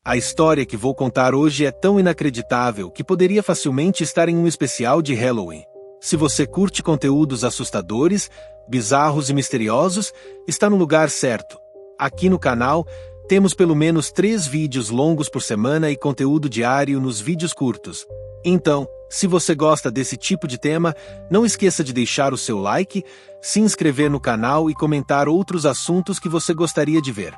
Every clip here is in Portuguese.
A história que vou contar hoje é tão inacreditável que poderia facilmente estar em um especial de Halloween. Se você curte conteúdos assustadores, bizarros e misteriosos, está no lugar certo. Aqui no canal, temos pelo menos 3 vídeos longos por semana e conteúdo diário nos vídeos curtos. Então, se você gosta desse tipo de tema, não esqueça de deixar o seu like, se inscrever no canal e comentar outros assuntos que você gostaria de ver.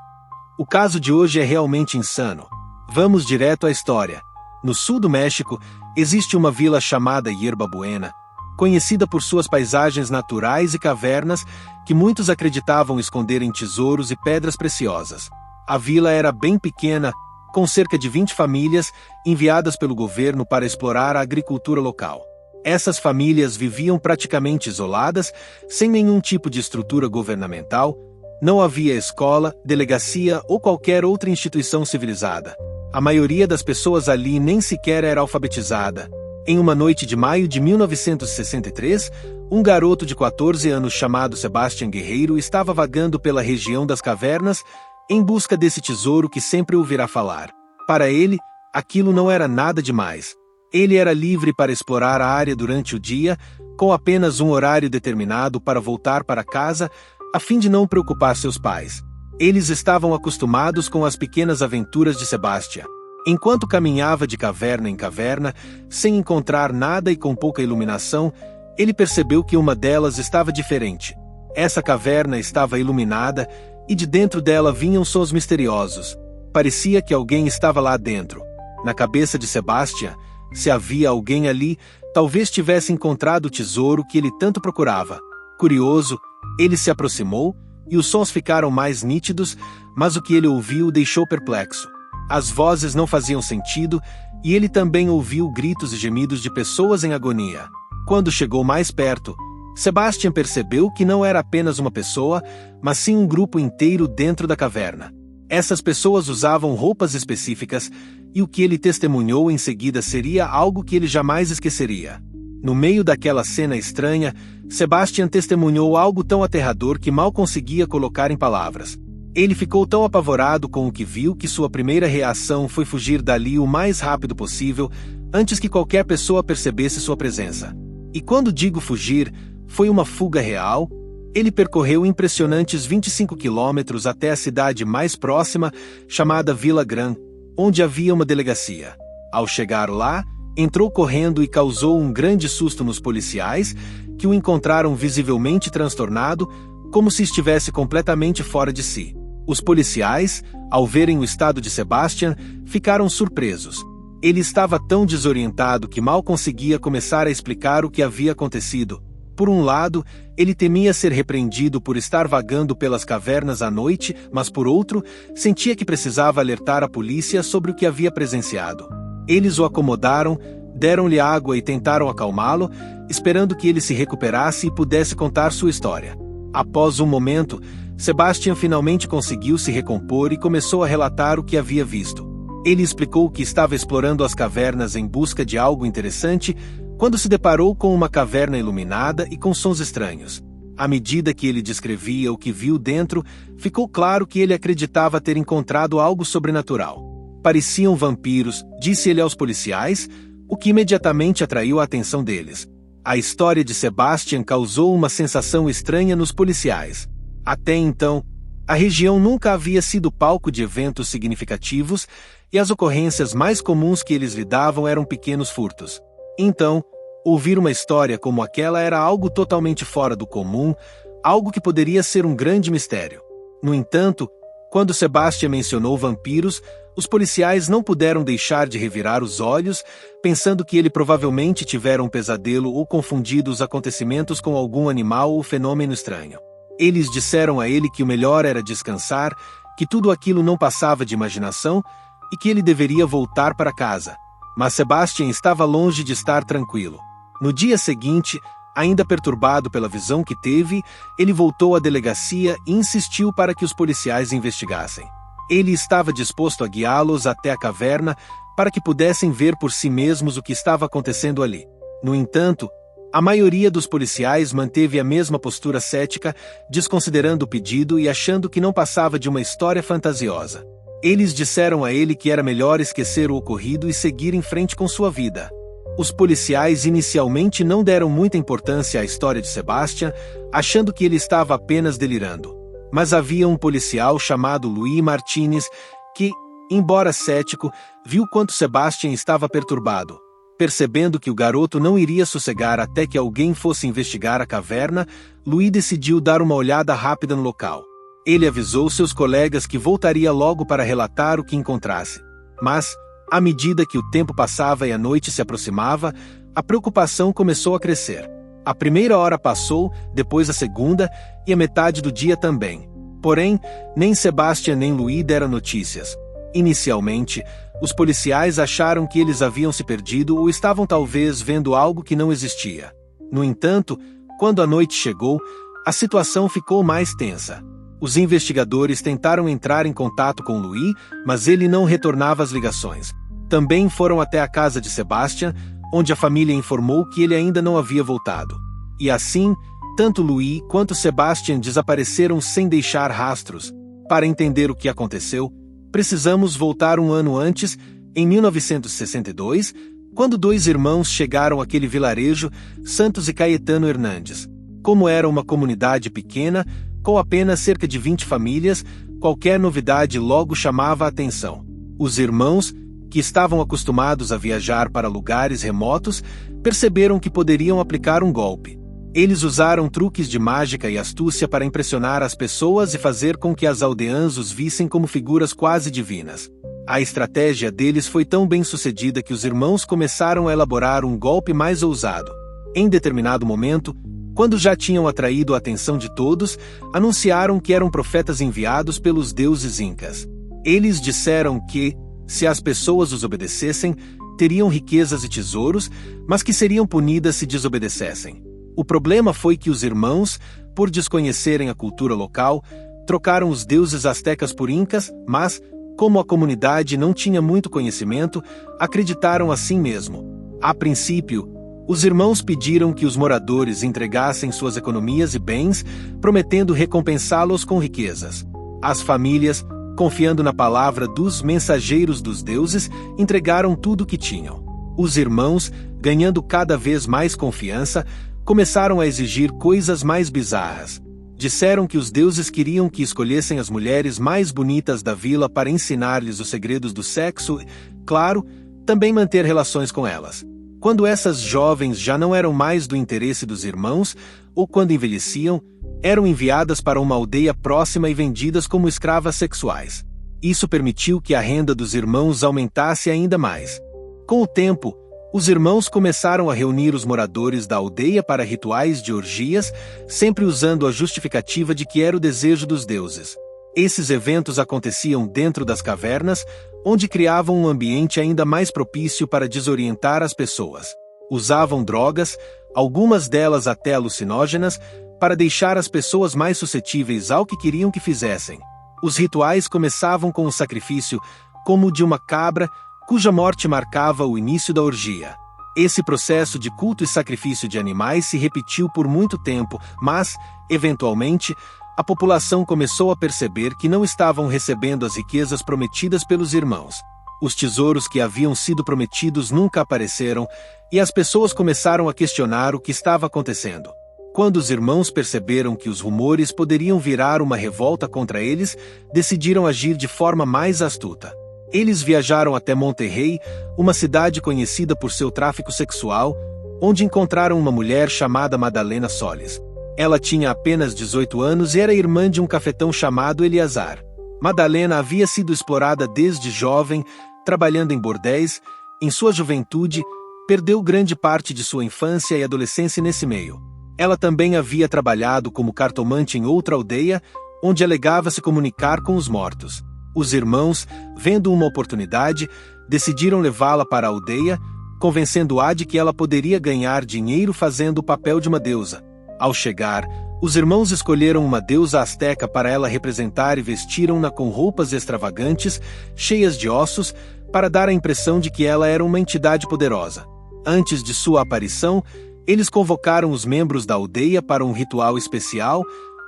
O caso de hoje é realmente insano. Vamos direto à história. No sul do México, existe uma vila chamada Yerba Buena, conhecida por suas paisagens naturais e cavernas que muitos acreditavam esconderem tesouros e pedras preciosas. A vila era bem pequena, com cerca de 20 famílias enviadas pelo governo para explorar a agricultura local. Essas famílias viviam praticamente isoladas, sem nenhum tipo de estrutura governamental. Não havia escola, delegacia ou qualquer outra instituição civilizada. A maioria das pessoas ali nem sequer era alfabetizada. Em uma noite de maio de 1963, um garoto de 14 anos chamado Sebastián Guerreiro estava vagando pela região das cavernas em busca desse tesouro que sempre ouvirá falar. Para ele, aquilo não era nada demais. Ele era livre para explorar a área durante o dia, com apenas um horário determinado para voltar para casa, a fim de não preocupar seus pais. Eles estavam acostumados com as pequenas aventuras de Sebastián. Enquanto caminhava de caverna em caverna, sem encontrar nada e com pouca iluminação, ele percebeu que uma delas estava diferente. Essa caverna estava iluminada e de dentro dela vinham sons misteriosos. Parecia que alguém estava lá dentro. Na cabeça de Sebastián, se havia alguém ali, talvez tivesse encontrado o tesouro que ele tanto procurava. Curioso, ele se aproximou e os sons ficaram mais nítidos, mas o que ele ouviu o deixou perplexo. As vozes não faziam sentido e ele também ouviu gritos e gemidos de pessoas em agonia. Quando chegou mais perto, Sebastián percebeu que não era apenas uma pessoa, mas sim um grupo inteiro dentro da caverna. Essas pessoas usavam roupas específicas e o que ele testemunhou em seguida seria algo que ele jamais esqueceria. No meio daquela cena estranha, Sebastián testemunhou algo tão aterrador que mal conseguia colocar em palavras. Ele ficou tão apavorado com o que viu que sua primeira reação foi fugir dali o mais rápido possível, antes que qualquer pessoa percebesse sua presença. E quando digo fugir, foi uma fuga real. Ele percorreu impressionantes 25 quilômetros até a cidade mais próxima, chamada Vila Gran, onde havia uma delegacia. Ao chegar lá, entrou correndo e causou um grande susto nos policiais, que o encontraram visivelmente transtornado, como se estivesse completamente fora de si. Os policiais, ao verem o estado de Sebastián, ficaram surpresos. Ele estava tão desorientado que mal conseguia começar a explicar o que havia acontecido. Por um lado, ele temia ser repreendido por estar vagando pelas cavernas à noite, mas por outro, sentia que precisava alertar a polícia sobre o que havia presenciado. Eles o acomodaram, deram-lhe água e tentaram acalmá-lo, esperando que ele se recuperasse e pudesse contar sua história. Após um momento, Sebastián finalmente conseguiu se recompor e começou a relatar o que havia visto. Ele explicou que estava explorando as cavernas em busca de algo interessante, quando se deparou com uma caverna iluminada e com sons estranhos. À medida que ele descrevia o que viu dentro, ficou claro que ele acreditava ter encontrado algo sobrenatural. Pareciam vampiros, disse ele aos policiais, o que imediatamente atraiu a atenção deles. A história de Sebastián causou uma sensação estranha nos policiais. Até então, a região nunca havia sido palco de eventos significativos e as ocorrências mais comuns que eles lidavam eram pequenos furtos. Então, ouvir uma história como aquela era algo totalmente fora do comum, algo que poderia ser um grande mistério. No entanto, quando Sebastián mencionou vampiros, os policiais não puderam deixar de revirar os olhos, pensando que ele provavelmente tivera um pesadelo ou confundido os acontecimentos com algum animal ou fenômeno estranho. Eles disseram a ele que o melhor era descansar, que tudo aquilo não passava de imaginação e que ele deveria voltar para casa. Mas Sebastián estava longe de estar tranquilo. No dia seguinte, ainda perturbado pela visão que teve, ele voltou à delegacia e insistiu para que os policiais investigassem. Ele estava disposto a guiá-los até a caverna para que pudessem ver por si mesmos o que estava acontecendo ali. No entanto, a maioria dos policiais manteve a mesma postura cética, desconsiderando o pedido e achando que não passava de uma história fantasiosa. Eles disseram a ele que era melhor esquecer o ocorrido e seguir em frente com sua vida. Os policiais inicialmente não deram muita importância à história de Sebastian, achando que ele estava apenas delirando. Mas havia um policial chamado Luis Martinez que, embora cético, viu quanto Sebastian estava perturbado. Percebendo que o garoto não iria sossegar até que alguém fosse investigar a caverna, Luis decidiu dar uma olhada rápida no local. Ele avisou seus colegas que voltaria logo para relatar o que encontrasse. Mas, à medida que o tempo passava e a noite se aproximava, a preocupação começou a crescer. A primeira hora passou, depois a segunda, e a metade do dia também. Porém, nem Sebastian nem Luis deram notícias. Inicialmente, os policiais acharam que eles haviam se perdido ou estavam talvez vendo algo que não existia. No entanto, quando a noite chegou, a situação ficou mais tensa. Os investigadores tentaram entrar em contato com Luis, mas ele não retornava as ligações. Também foram até a casa de Sebastian, onde a família informou que ele ainda não havia voltado. E assim, tanto Luis quanto Sebastian desapareceram sem deixar rastros. Para entender o que aconteceu, precisamos voltar um ano antes, em 1962, quando dois irmãos chegaram àquele vilarejo, Santos e Caetano Hernandes. Como era uma comunidade pequena, com apenas cerca de 20 famílias, qualquer novidade logo chamava a atenção. Os irmãos, que estavam acostumados a viajar para lugares remotos, perceberam que poderiam aplicar um golpe. Eles usaram truques de mágica e astúcia para impressionar as pessoas e fazer com que as aldeãs os vissem como figuras quase divinas. A estratégia deles foi tão bem sucedida que os irmãos começaram a elaborar um golpe mais ousado. Em determinado momento, quando já tinham atraído a atenção de todos, anunciaram que eram profetas enviados pelos deuses incas. Eles disseram que, se as pessoas os obedecessem, teriam riquezas e tesouros, mas que seriam punidas se desobedecessem. O problema foi que os irmãos, por desconhecerem a cultura local, trocaram os deuses astecas por incas, mas, como a comunidade não tinha muito conhecimento, acreditaram assim mesmo. A princípio, os irmãos pediram que os moradores entregassem suas economias e bens, prometendo recompensá-los com riquezas. As famílias, confiando na palavra dos mensageiros dos deuses, entregaram tudo o que tinham. Os irmãos, ganhando cada vez mais confiança, começaram a exigir coisas mais bizarras. Disseram que os deuses queriam que escolhessem as mulheres mais bonitas da vila para ensinar-lhes os segredos do sexo e, claro, também manter relações com elas. Quando essas jovens já não eram mais do interesse dos irmãos, ou quando envelheciam, eram enviadas para uma aldeia próxima e vendidas como escravas sexuais. Isso permitiu que a renda dos irmãos aumentasse ainda mais. Com o tempo, os irmãos começaram a reunir os moradores da aldeia para rituais de orgias, sempre usando a justificativa de que era o desejo dos deuses. Esses eventos aconteciam dentro das cavernas, onde criavam um ambiente ainda mais propício para desorientar as pessoas. Usavam drogas, algumas delas até alucinógenas, para deixar as pessoas mais suscetíveis ao que queriam que fizessem. Os rituais começavam com um sacrifício, como o de uma cabra, cuja morte marcava o início da orgia. Esse processo de culto e sacrifício de animais se repetiu por muito tempo, mas, eventualmente, a população começou a perceber que não estavam recebendo as riquezas prometidas pelos irmãos. Os tesouros que haviam sido prometidos nunca apareceram, e as pessoas começaram a questionar o que estava acontecendo. Quando os irmãos perceberam que os rumores poderiam virar uma revolta contra eles, decidiram agir de forma mais astuta. Eles viajaram até Monterrey, uma cidade conhecida por seu tráfico sexual, onde encontraram uma mulher chamada Madalena Solis. Ela tinha apenas 18 anos e era irmã de um cafetão chamado Eleazar. Madalena havia sido explorada desde jovem, trabalhando em bordéis. Em sua juventude, perdeu grande parte de sua infância e adolescência nesse meio. Ela também havia trabalhado como cartomante em outra aldeia, onde alegava se comunicar com os mortos. Os irmãos, vendo uma oportunidade, decidiram levá-la para a aldeia, convencendo-a de que ela poderia ganhar dinheiro fazendo o papel de uma deusa. Ao chegar, os irmãos escolheram uma deusa asteca para ela representar e vestiram-na com roupas extravagantes, cheias de ossos, para dar a impressão de que ela era uma entidade poderosa. Antes de sua aparição, eles convocaram os membros da aldeia para um ritual especial,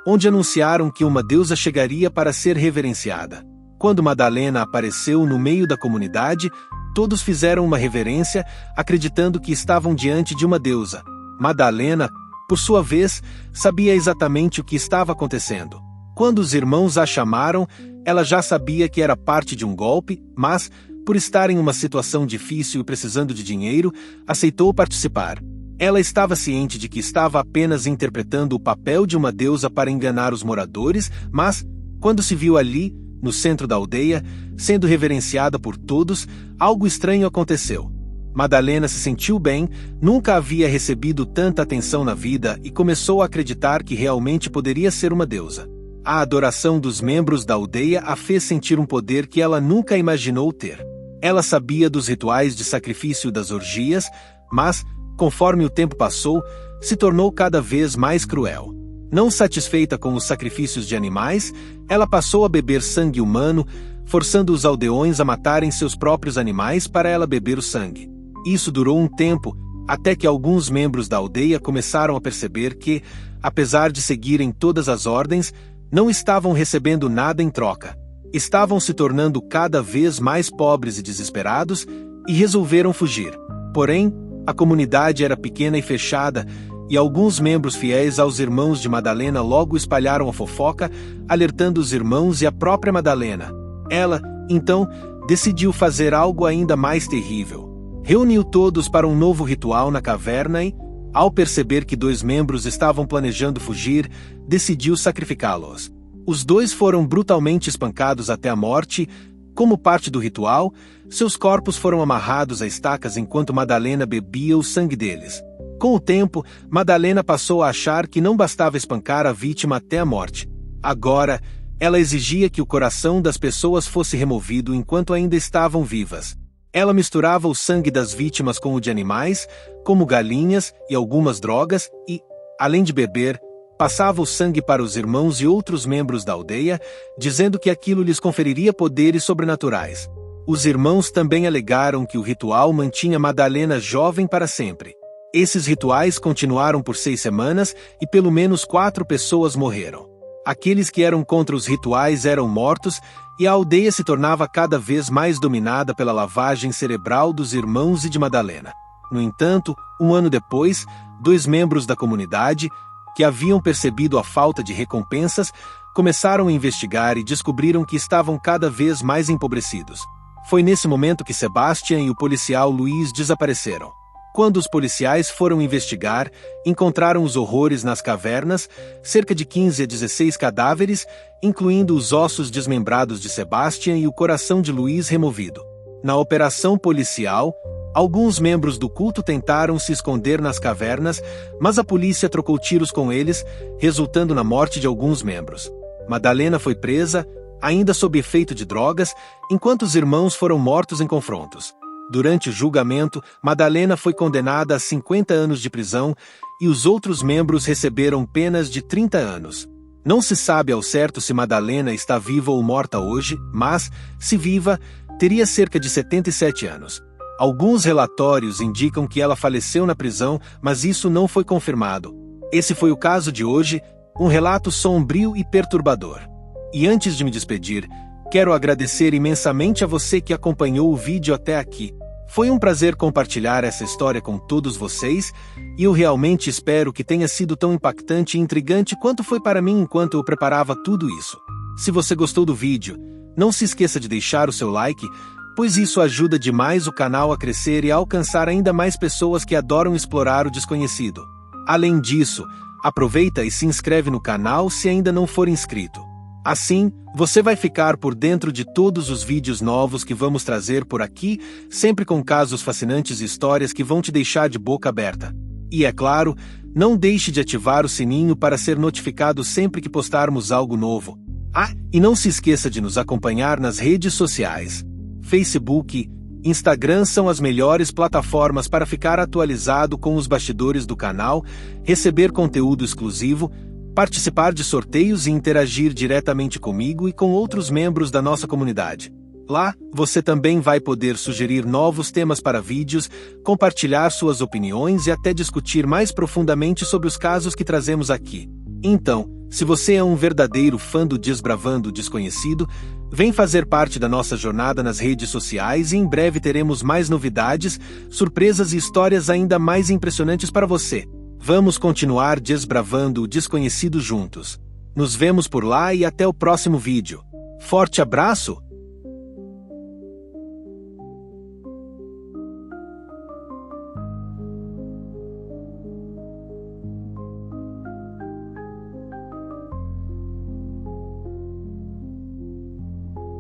onde anunciaram que uma deusa chegaria para ser reverenciada. Quando Madalena apareceu no meio da comunidade, todos fizeram uma reverência, acreditando que estavam diante de uma deusa. Madalena, por sua vez, sabia exatamente o que estava acontecendo. Quando os irmãos a chamaram, ela já sabia que era parte de um golpe, mas, por estar em uma situação difícil e precisando de dinheiro, aceitou participar. Ela estava ciente de que estava apenas interpretando o papel de uma deusa para enganar os moradores, mas, quando se viu ali, no centro da aldeia, sendo reverenciada por todos, algo estranho aconteceu. Madalena se sentiu bem, nunca havia recebido tanta atenção na vida e começou a acreditar que realmente poderia ser uma deusa. A adoração dos membros da aldeia a fez sentir um poder que ela nunca imaginou ter. Ela sabia dos rituais de sacrifício das orgias, mas, conforme o tempo passou, se tornou cada vez mais cruel. Não satisfeita com os sacrifícios de animais, ela passou a beber sangue humano, forçando os aldeões a matarem seus próprios animais para ela beber o sangue. Isso durou um tempo, até que alguns membros da aldeia começaram a perceber que, apesar de seguirem todas as ordens, não estavam recebendo nada em troca. Estavam se tornando cada vez mais pobres e desesperados e resolveram fugir. Porém, a comunidade era pequena e fechada, e alguns membros fiéis aos irmãos de Madalena logo espalharam a fofoca, alertando os irmãos e a própria Madalena. Ela, então, decidiu fazer algo ainda mais terrível. Reuniu todos para um novo ritual na caverna e, ao perceber que 2 membros estavam planejando fugir, decidiu sacrificá-los. Os 2 foram brutalmente espancados até a morte. Como parte do ritual, seus corpos foram amarrados a estacas enquanto Madalena bebia o sangue deles. Com o tempo, Madalena passou a achar que não bastava espancar a vítima até a morte. Agora, ela exigia que o coração das pessoas fosse removido enquanto ainda estavam vivas. Ela misturava o sangue das vítimas com o de animais, como galinhas e algumas drogas, e, além de beber, passava o sangue para os irmãos e outros membros da aldeia, dizendo que aquilo lhes conferiria poderes sobrenaturais. Os irmãos também alegaram que o ritual mantinha Madalena jovem para sempre. Esses rituais continuaram por 6 semanas e pelo menos 4 pessoas morreram. Aqueles que eram contra os rituais eram mortos e a aldeia se tornava cada vez mais dominada pela lavagem cerebral dos irmãos e de Madalena. No entanto, um ano depois, 2 membros da comunidade, que haviam percebido a falta de recompensas, começaram a investigar e descobriram que estavam cada vez mais empobrecidos. Foi nesse momento que Sebastian e o policial Luiz desapareceram. Quando os policiais foram investigar, encontraram os horrores nas cavernas, cerca de 15 a 16 cadáveres, incluindo os ossos desmembrados de Sebastian e o coração de Luiz removido. Na operação policial, alguns membros do culto tentaram se esconder nas cavernas, mas a polícia trocou tiros com eles, resultando na morte de alguns membros. Madalena foi presa, ainda sob efeito de drogas, enquanto os irmãos foram mortos em confrontos. Durante o julgamento, Madalena foi condenada a 50 anos de prisão e os outros membros receberam penas de 30 anos. Não se sabe ao certo se Madalena está viva ou morta hoje, mas, se viva, teria cerca de 77 anos. Alguns relatórios indicam que ela faleceu na prisão, mas isso não foi confirmado. Esse foi o caso de hoje, um relato sombrio e perturbador. E antes de me despedir, quero agradecer imensamente a você que acompanhou o vídeo até aqui. Foi um prazer compartilhar essa história com todos vocês, e eu realmente espero que tenha sido tão impactante e intrigante quanto foi para mim enquanto eu preparava tudo isso. Se você gostou do vídeo, não se esqueça de deixar o seu like, pois isso ajuda demais o canal a crescer e a alcançar ainda mais pessoas que adoram explorar o desconhecido. Além disso, aproveita e se inscreve no canal se ainda não for inscrito. Assim, você vai ficar por dentro de todos os vídeos novos que vamos trazer por aqui, sempre com casos fascinantes e histórias que vão te deixar de boca aberta. E é claro, não deixe de ativar o sininho para ser notificado sempre que postarmos algo novo. Ah, e não se esqueça de nos acompanhar nas redes sociais. Facebook, Instagram são as melhores plataformas para ficar atualizado com os bastidores do canal, receber conteúdo exclusivo, participar de sorteios e interagir diretamente comigo e com outros membros da nossa comunidade. Lá, você também vai poder sugerir novos temas para vídeos, compartilhar suas opiniões e até discutir mais profundamente sobre os casos que trazemos aqui. Então, se você é um verdadeiro fã do Desbravando o Desconhecido, Vem fazer parte da nossa jornada nas redes sociais e em breve teremos mais novidades, surpresas e histórias ainda mais impressionantes para você. Vamos continuar desbravando o desconhecido juntos. Nos vemos por lá e até o próximo vídeo. Forte abraço!